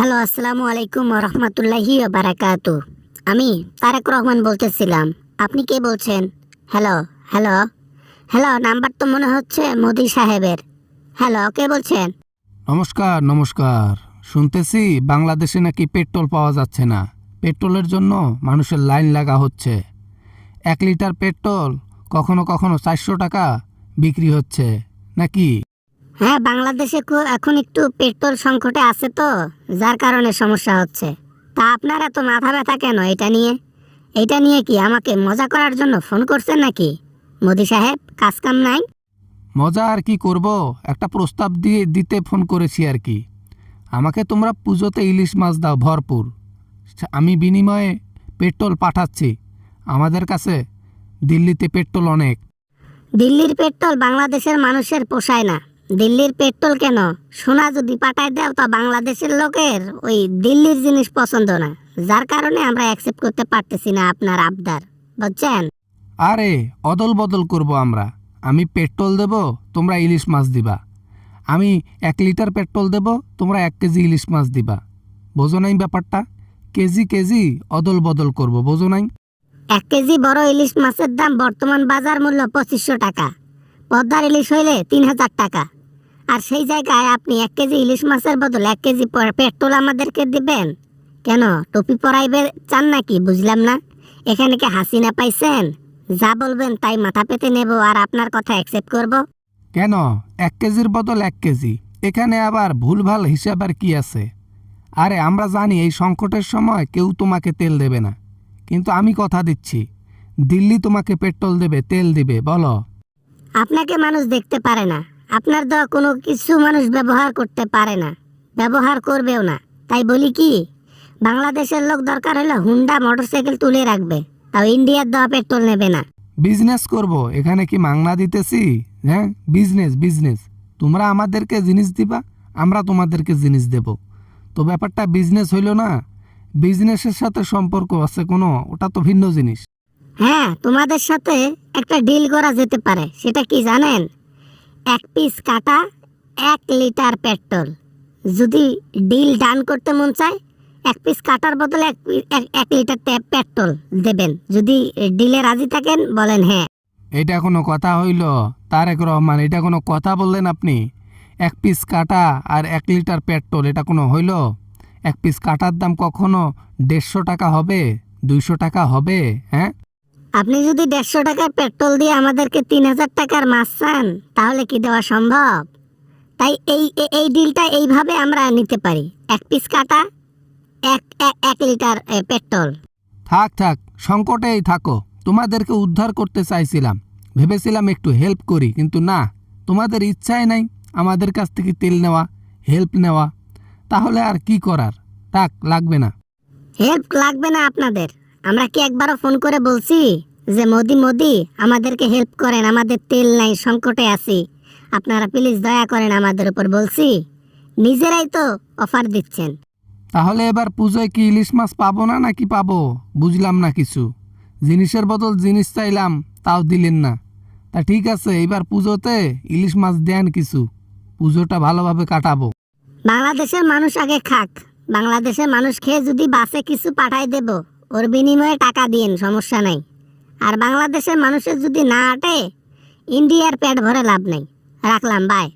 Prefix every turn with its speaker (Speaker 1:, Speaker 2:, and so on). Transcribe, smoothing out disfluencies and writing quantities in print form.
Speaker 1: Hello, আসসালামু আলাইকুম রহমতুল্লাহি বারাকাতু। আমি তারেক রহমান বলতেছিলাম। আপনি কে বলছেন? হ্যালো হ্যালো হ্যালো, নাম্বার তো মনে হচ্ছে মোদি সাহেবের। হ্যালো, কে বলছেন?
Speaker 2: নমস্কার নমস্কার। শুনতেছি বাংলাদেশে নাকি পেট্রোল পাওয়া যাচ্ছে না। পেট্রোলের জন্য মানুষের লাইন লাগা হচ্ছে। 1 লিটার পেট্রোল কখনো কখনো 400 টাকা বিক্রি হচ্ছে নাকি?
Speaker 1: হ্যাঁ, বাংলাদেশে এখন একটু পেট্রোল সংকটে আছে তো, যার কারণে সমস্যা হচ্ছে। তা আপনার এত মাথা ব্যথা কেন এটা নিয়ে কি আমাকে মজা করার জন্য ফোন করছেন নাকি? মোদি সাহেব, কাজ কাম নাই?
Speaker 2: মজা আর কি করব, একটা প্রস্তাব দিতে ফোন করেছি আর কি। আমাকে তোমরা পুজোতে ইলিশ মাছ দাও ভরপুর, আমি বিনিময়ে পেট্রোল পাঠাচ্ছি। আমাদের কাছে দিল্লিতে পেট্রোল অনেক।
Speaker 1: দিল্লির পেট্রোল বাংলাদেশের মানুষের পোষায় না। দিল্লির পেট্রোল কেন, সোনা যদি পাঠায় দাও তা বাংলাদেশের লোকের ওই দিল্লির জিনিস পছন্দ না, যার কারণে আমরা অ্যাকসেপ্ট করতে পারতেছি না আপনার আবদার, বুঝছেন?
Speaker 2: আরে অদল বদল করব আমরা। আমি পেট্রোল দেব, তোমরা ইলিশ মাছ দিবা। আমি 1 লিটার পেট্রোল দেব, তোমরা 1 কেজি ইলিশ মাছ দিবা। বোঝো নাই ব্যাপারটা? কেজি কেজি অদল বদল করব, বোঝো নাই?
Speaker 1: 1 কেজি বড় ইলিশ মাছের দাম বর্তমান বাজার মূল্য 2500 টাকা। পদ্মার ইলিশ হইলে 3000 টাকা। আর সেই জায়গায় আপনি 1 কেজি ইলিশ মাছের বদল 1 কেজি পেট্রোল আমাদেরকে দিবেন কেন? টুপি পরাইবে চান নাকি? বুঝলাম না। এখানে কি হাসিনা পাইছেন? যা বলবেন তাই মাথা পেতে নেব আর আপনার কথা অ্যাকসেপ্ট করব?
Speaker 2: কেন 1 কেজির বদল 1 কেজি? এখানে আবার ভুলভাল হিসাব আর কি আছে? আরে আমরা জানি এই সংকটের সময় কেউ তোমাকে তেল দেবে না, কিন্তু আমি কথা দিচ্ছি দিল্লি তোমাকে পেট্রোল দেবে, তেল দিবে। বলো।
Speaker 1: আপনাকে মানুষ দেখতে পারে না, আপনার দেওয়া কোনো কিছু মানুষ ব্যবহার করতে পারে না, ব্যবহার করবেও না। তাই বলি কি, বাংলাদেশের লোক দরকার হলে হুন্ডা মোটরসাইকেল তুলে রাখবে, তাও ইন্ডিয়ার দেওয়া পেট্রোল নেবে না।
Speaker 2: বিজনেস করব, এখানে কি মাংনা দিতেছি? হ্যাঁ, বিজনেস বিজনেস। তোমরা আমাদেরকে জিনিস দিবা, আমরা তোমাদেরকে জিনিস দেব। তো ব্যাপারটা বিজনেস হইল না? বিজনেসের সাথে সম্পর্ক আছে কোনো, ওটা তো ভিন্ন জিনিস।
Speaker 1: হ্যাঁ, তোমাদের সাথে একটা ডিল করা যেতে পারে। সেটা কি জানেন? 1 পিস কাটা, 1 লিটার পেট্রোল। যদি ডিল ডান করতে মন চায়, 1 পিস কাটার বদলে 1 লিটার পেট্রোল দেবেন। যদি ডিলে রাজি থাকেন বলেন হ্যাঁ।
Speaker 2: এটা কোনো কথা হইল? তারেক রহমান, এটা কোনো কথা বললেন আপনি? 1 পিস কাটা আর 1 লিটার পেট্রোল, এটা কোনো হইল? 1 পিস কাটার দাম কখনো 150 টাকা হবে, 200 টাকা হবে? হ্যাঁ,
Speaker 1: আপনি যদি 150 টাকার পেট্রোল দিয়ে আমাদেরকে 3000 টাকার মাছ চান, তাহলে কি দেওয়া সম্ভব? তাই এই ডিলটা এইভাবে আমরা নিতে পারি। 1 পিস কাটা, 1 লিটার পেট্রোল।
Speaker 2: থাক থাক, সংকটেই থাকো। তোমাদেরকে উদ্ধার করতে চাইছিলাম, ভেবেছিলাম একটু হেল্প করি, কিন্তু না, তোমাদের ইচ্ছাই নাই আমাদের কাছ থেকে তেল নেওয়া, হেল্প নেওয়া। তাহলে আর কি করার? থাক, লাগবে না।
Speaker 1: হেল্প লাগবে না আপনাদের? আমরা কি একবারও ফোন করে বলছি যে মোদি মোদি আমাদেরকে হেল্প করেন, আমাদের তেল নাই, সংকটে আছি, আপনারা প্লিজ দয়া করেন আমাদের উপর? বলছি? নিজেরাই তো অফার দিচ্ছেন।
Speaker 2: তাহলে এবার পুজোয় কি ইলিশ মাছ পাবো না নাকি পাবো? বুঝলাম না কিছু। জিনিসের বদল জিনিস চাইলাম, তাও দিলেন না। তা ঠিক আছে, এবার পুজোতে ইলিশ মাছ দেন কিছু, পুজোটা ভালোভাবে কাটাবো।
Speaker 1: বাংলাদেশের মানুষ আগে খাক। বাংলাদেশের মানুষ খেয়ে যদি বাসে কিছু পাঠাই দেব, ওর বিনিময়ে টাকা দিন, সমস্যা নাই। আর বাংলাদেশের মানুষের যদি না আটে, ইন্ডিয়ার পেট ভরে লাভ নেই। রাখলাম, বাই।